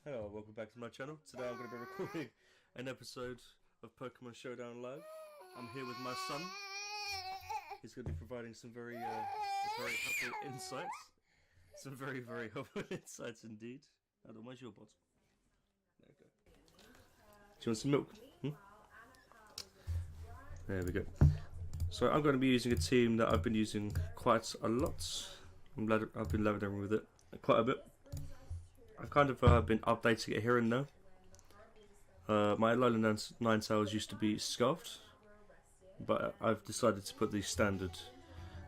Hello, welcome back to my channel. Today I'm going to be recording an episode of Pokemon Showdown Live. I'm here with my son. He's going to be providing some very helpful insights. Some very helpful insights indeed. Hold on, where's your bottle? There we go. Do you want some milk? There we go. So I'm going to be using a team that I've been using quite a lot. I've been lathering with it quite a bit. I've kind of been updating it here and there. My Alolan Ninetales used to be scarfed, but I've decided to put the standard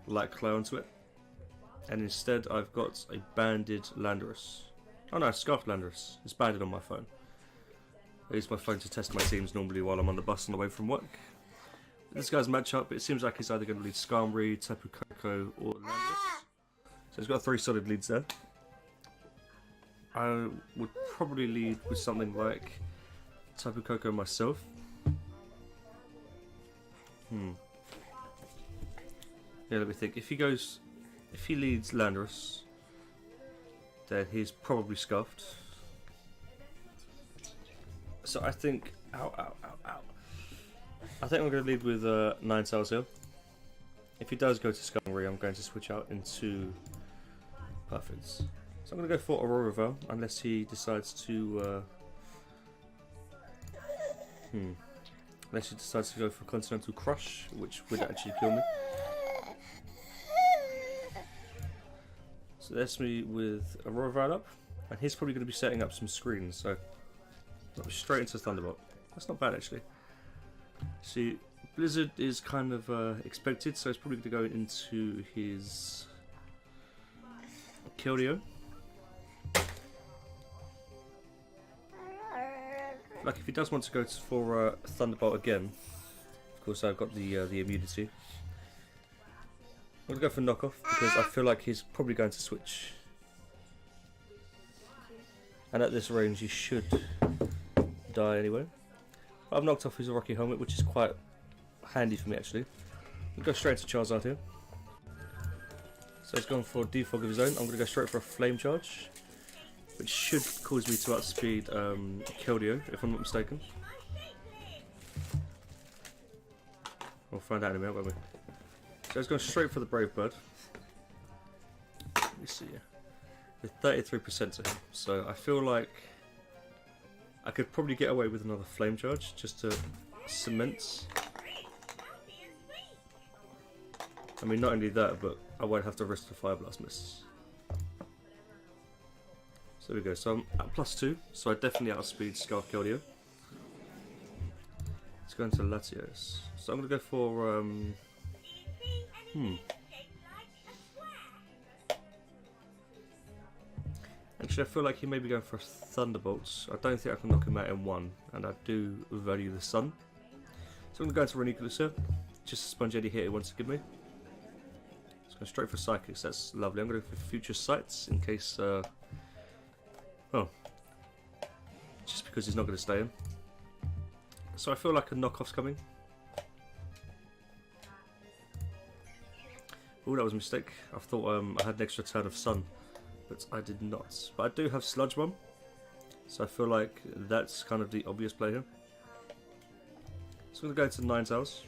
light clay onto it, and instead I've got a banded Landorus. Oh no, scarfed Landorus. It's banded on my phone. I use my phone to test my teams normally while I'm on the bus on the way from work. This guy's matchup, it seems like he's either going to lead Skarmory, Tapu Koko, or Landorus. So he's got 3 solid leads there. I would probably lead with something like Tapu Koko myself. Yeah, let me think. If he leads Landorus, then he's probably scuffed. So I think, I think I'm going to lead with Ninetales here. If he does go to Skarmory, I'm going to switch out into Perfects. So I'm going to go for Aurora Veil, unless he decides to unless he decides to go for Continental Crush, which would actually kill me. So that's me with Aurora Veil up, and he's probably going to be setting up some screens, so straight into Thunderbolt. That's not bad actually. See, Blizzard is kind of expected, so he's probably going to go into his Keldeo. Like if he does want to go for Thunderbolt again, of course I've got the immunity. I'm going to go for Knockoff because I feel like he's probably going to switch. And at this range he should die anyway. I've knocked off his Rocky Helmet, which is quite handy for me actually. We'll go straight to Charizard here. So he's gone for Defog of his own. I'm going to go straight for a Flame Charge, which should cause me to outspeed Keldeo, if I'm not mistaken. We'll find out in a minute, won't we? So he's gone straight for the Brave Bird. Let me see here. With 33% to him. So I feel like I could probably get away with another Flame Charge, just to cement. I mean, not only that, but I won't have to risk the Fire Blast miss. So there we go, so I'm at +2, so I definitely outspeed Scarf Keldeo. Let's go into Latios. So I'm going to go for, Actually, I feel like he may be going for Thunderbolts. I don't think I can knock him out in one, and I do value the Sun. So I'm going to go into Ranunculus here, just a Sponge Eddy hit he wants to give me. Let's go straight for Psychics, that's lovely. I'm going to go for Future Sights in case, just because he's not going to stay in. So I feel like a knockoff's coming. Oh, that was a mistake. I thought I had an extra turn of Sun, but I did not. But I do have Sludge Bomb, so I feel like that's kind of the obvious play here. So I'm going to go into Ninetales.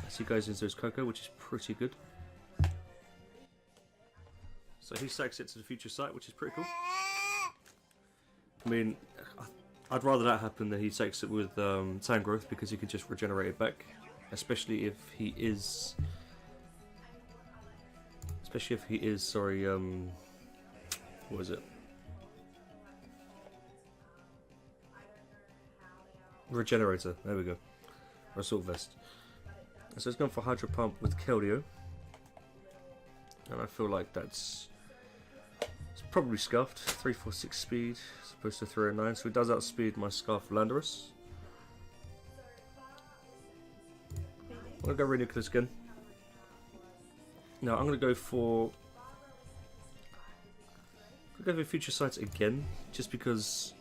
As he goes into his Koko, which is pretty good. So he sacks it to the Future Sight, which is pretty cool. I mean, I'd rather that happen than he takes it with Tangrowth, because he can just regenerate it back. Especially if he is... sorry, what is it? Regenerator, there we go. Or Assault Vest. So it's gone for Hydro Pump with Keldeo. And I feel like it's probably scuffed. 346 speed, as opposed to 309, so he does outspeed my Scarf Landorus. I'm going to go Ranunculus again. Now I'm going to go for Future Sight again, just because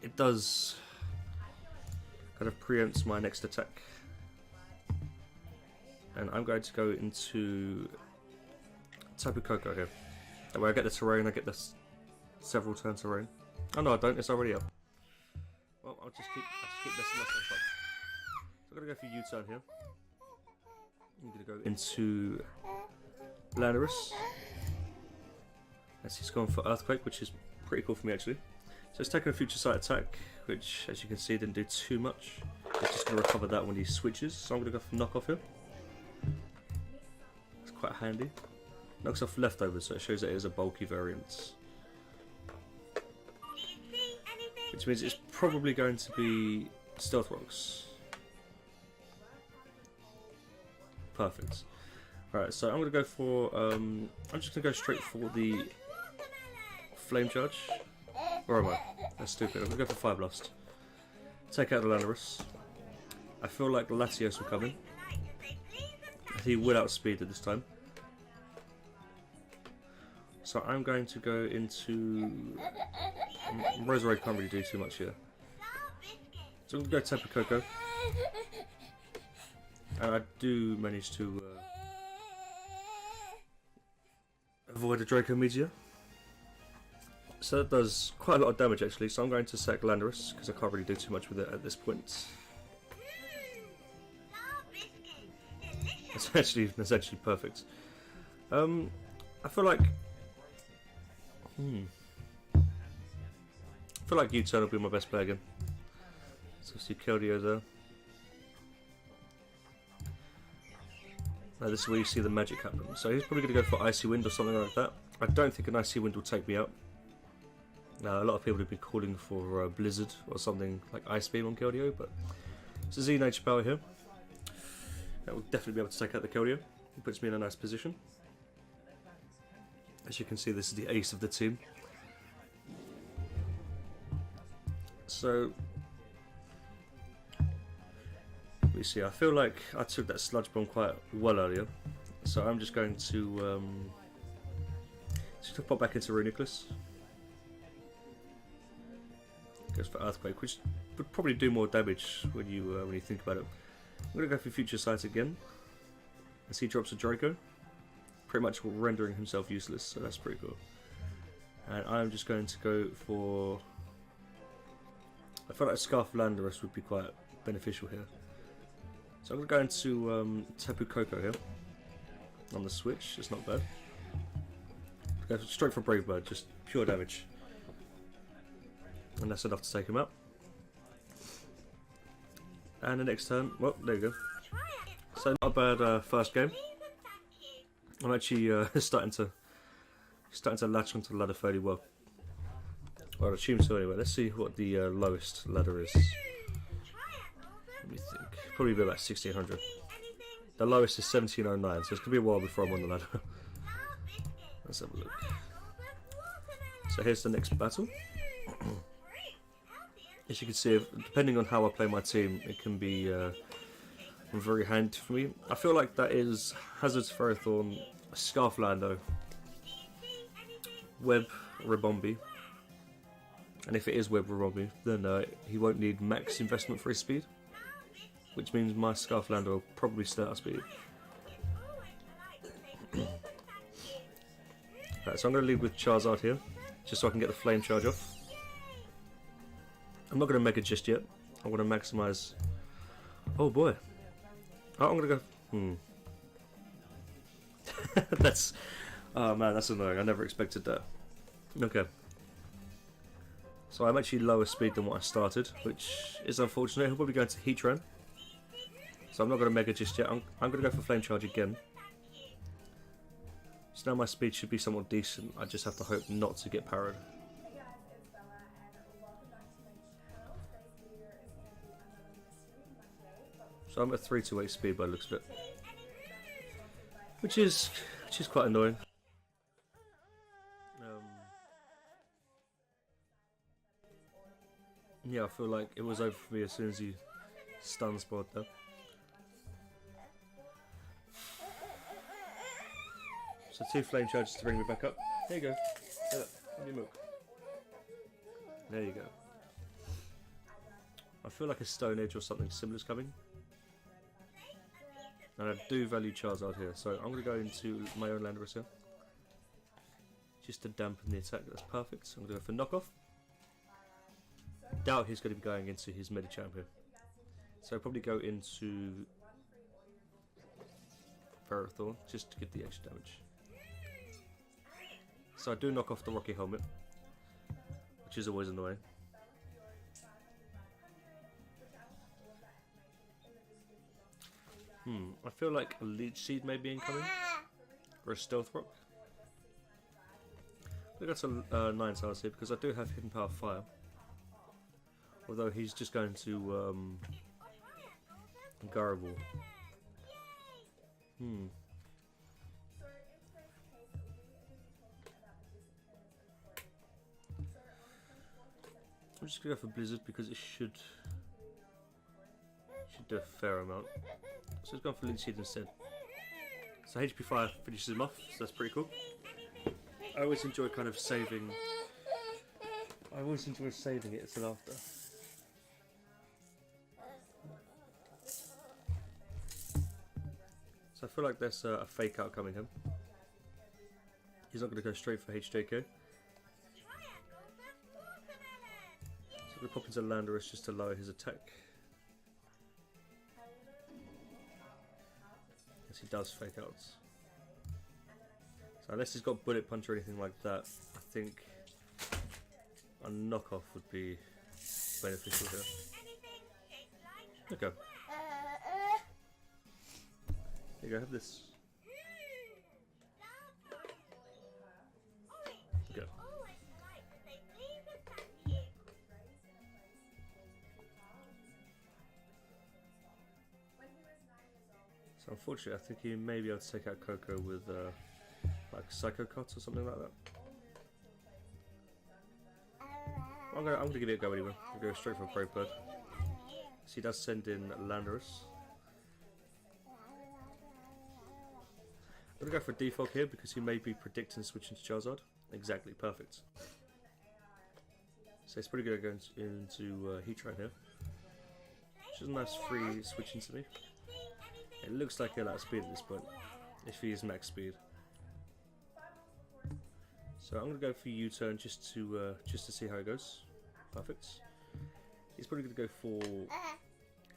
it does kind of preempts my next attack. And I'm going to go into Tapu Koko here. That way I get the terrain, I get the several turn terrain. Oh no, I don't, it's already up. Well, I'll just keep messing myself up. So I'm going to go for U-turn here. I'm going to go into Landorus. As he's gone for Earthquake, which is pretty cool for me actually. So it's taking a future sight attack, which as you can see didn't do too much. It's just going to recover that when he switches. So I'm going to go for knock off here. It's quite handy. Knocks off leftovers, so it shows that it is a bulky variant. Which means it's probably going to be Stealth Rocks. Perfect. Alright, so I'm going to go for, I'm just going to go straight for the Flame Charge. Where am I? That's stupid. I'm going to go for Fire Blast. Take out the Landorus. I feel like Latios will come in. He will outspeed it this time. So I'm going to go into... Roserade can't really do too much here. So I'm going to go Tapu Koko. And I do manage to avoid a Draco Meteor. So that does quite a lot of damage actually, so I'm going to sack Landorus because I can't really do too much with it at this point. That's actually perfect. I feel like U-turn will be my best play again. So see Keldeo there. Now this is where you see the magic happen. So he's probably going to go for Icy Wind or something like that. I don't think an Icy Wind will take me out. Now a lot of people have been calling for Blizzard or something like Ice Beam on Keldeo, but it's a Z Nature Power here. That will definitely be able to take out the Keldeo. It puts me in a nice position. As you can see, this is the ace of the team. So, we see, I feel like I took that Sludge Bomb quite well earlier. So I'm just going to pop back into Reuniclus. Goes for Earthquake, which would probably do more damage when you think about it. I'm going to go for Future Sight again. As he drops a Draco. Pretty much rendering himself useless, so that's pretty cool. And I'm just going to go for... I feel like Scarf Landorus would be quite beneficial here. So I'm going to go into Tapu Koko here. On the switch, it's not bad. Go straight for Brave Bird, just pure damage. And that's enough to take him out. And the next turn, well, there you go. So not a bad first game. I'm actually starting to latch onto the ladder fairly well. Well, I assume so anyway. Let's see what the lowest ladder is. Let me think. Probably be about 1600. The lowest is 1709, so it's gonna be a while before I'm on the ladder. Let's have a look. So here's the next battle. As you can see, depending on how I play my team, it can be very handy for me. I feel like that is Hazard's Ferrothorn, Scarf Lando, Web Ribombi, and if it is Web Ribombi, then he won't need max investment for his speed, which means my Scarf Lando will probably stay out of speed. Right, so I'm going to lead with Charizard here, just so I can get the Flame Charge off. I'm not going to Mega just yet. I want to maximise. Oh boy. Oh, I'm going to go... That's... Oh man, that's annoying. I never expected that. Okay. So I'm actually lower speed than what I started, which is unfortunate. He'll probably go into Heatran. So I'm not going to Mega just yet. I'm going to go for Flame Charge again. So now my speed should be somewhat decent. I just have to hope not to get parried. So I'm at 328 speed by the looks of it, which is quite annoying. Yeah, I feel like it was over for me as soon as he stun spot there. So 2 Flame Charges to bring me back up. There you go. Have your milk. There you go. I feel like a Stone Edge or something similar is coming. And I do value Charizard here, so I'm going to go into my own Landorus here. just to dampen the attack. That's perfect. So I'm going to go for knockoff. Doubt he's going to be going into his Medicham here. So I'll probably go into Ferrothorn just to get the extra damage. So I do knock off the Rocky Helmet, which is always annoying. I feel like a Leech Seed may be incoming, or a Stealth Rock. I got some 9 stars here because I do have Hidden Power Fire. Although he's just going to Garable. I'm just gonna go for Blizzard because it should do a fair amount. So he's gone for Leech Seed instead. So HP Fire finishes him off, so that's pretty cool. I always enjoy kind of saving. I always enjoy saving it until after. So I feel like there's a fake out coming him. He's not going to go straight for HJK. So we pop into Landorus just to lower his attack. Yes, he does fake outs. So unless he's got Bullet Punch or anything like that, I think a knockoff would be beneficial here. Okay. Here you go, have this. Go. So unfortunately, I think he may be able to take out Coco with like Psycho Cut or something like that. I'm gonna give it a go anyway. I'll go straight for Brave Bird. So he does send in Landorus. I'm gonna go for a Defog here because he may be predicting switching to Charizard. Exactly, perfect. So it's pretty good going into Heatran here. Which is a nice free switching to me. It looks like he'll outspeed at this point, if he is max speed. So I'm gonna go for U-turn just to see how it goes. Perfect. He's probably gonna go for.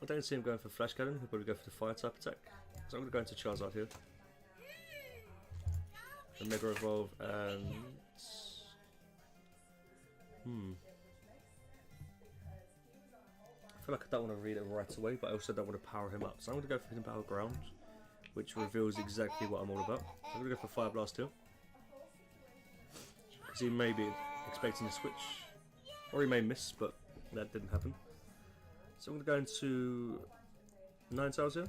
I don't see him going for Flash Cannon. He'll probably go for the Fire type attack. So I'm gonna go into Charizard here. The Mega Evolve and I feel like I don't want to read it right away, but I also don't want to power him up. So I'm going to go for Hidden Power Ground, which reveals exactly what I'm all about. So I'm going to go for Fire Blast here. Because he may be expecting a switch. Or he may miss, but that didn't happen. So I'm going to go into 9 Tails here.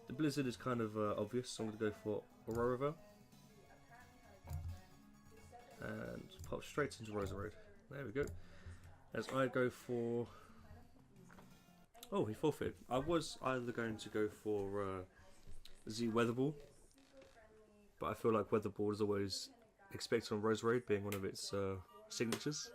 The Blizzard is kind of obvious, so I'm going to go for Aurora. And pop straight into Roserade. There we go. As I go for. Oh, he forfeited. I was either going to go for Z Weatherball, but I feel like Weatherball is always expected on Roserade, being one of its signatures.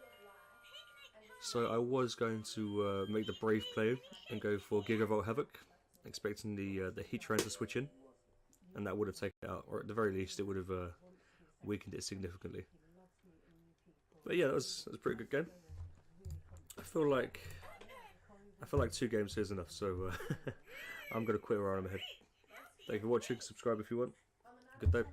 So I was going to make the brave play and go for Gigavolt Havoc, expecting the Heatran to switch in, and that would have taken it out, or at the very least, it would have weakened it significantly. But yeah, that was a pretty good game. I feel like 2 games here is enough, so I'm going to quit where I'm ahead. Thank you for watching, subscribe if you want. Good day.